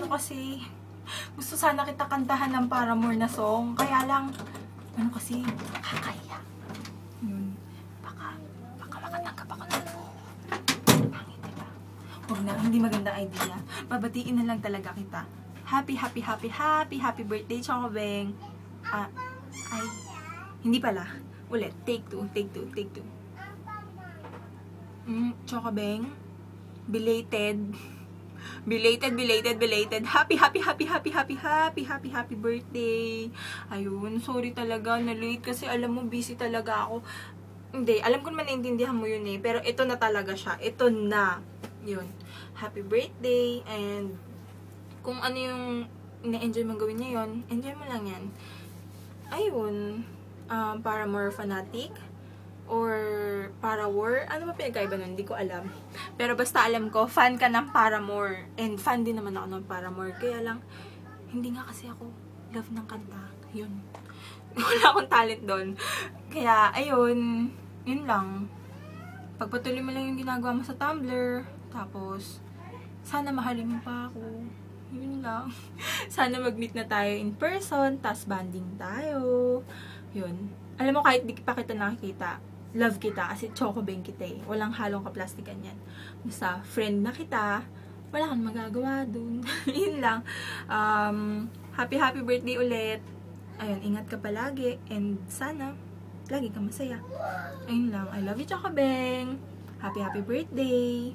kasi, gusto sana kita kantahan ng Paramore na song. Kaya lang, ano kasi, kakaya. Yun. Baka makatanggap ako ng pangit, diba? Huwag na, hindi magandang idea. Babatiin na lang talaga kita. Happy birthday, Chocobeng. Ay, hindi pala. Ulit, take two. Chocobeng, belated happy birthday. Ayun, sorry talaga na late kasi alam mo busy talaga ako. Hindi, alam ko naman naiintindihan mo yun eh, pero ito na talaga siya. Ito na. Yun. Happy birthday, and kung ano yung ina-enjoy mong gawin ngayon, enjoy mo lang yan. Ayun, Paramore fanatic or Parawar, ano ba pinagkaiba nun? Hindi ko alam. Pero basta alam ko, fan ka ng Paramore. And fan din naman ako ng Paramore. Kaya lang, hindi nga kasi ako love ng kanta. Yun. Wala akong talent doon. Kaya, ayun, yun lang. Pagpatuloy mo lang yung ginagawa mo sa Tumblr. Tapos, sana mahalin mo pa ako. Yun lang. Sana mag-meet na tayo in person. Tas banding tayo. Yun. Alam mo, kahit di pa kita nakikita, love kita kasi Chocobeng kita eh. Walang halong kaplastikan yan. Basta friend na kita, wala kang magagawa dun. Yun lang. Happy birthday ulit. Ayun, ingat ka palagi. And sana, lagi ka masaya. Ayun lang. I love you, Chocobeng. Happy birthday.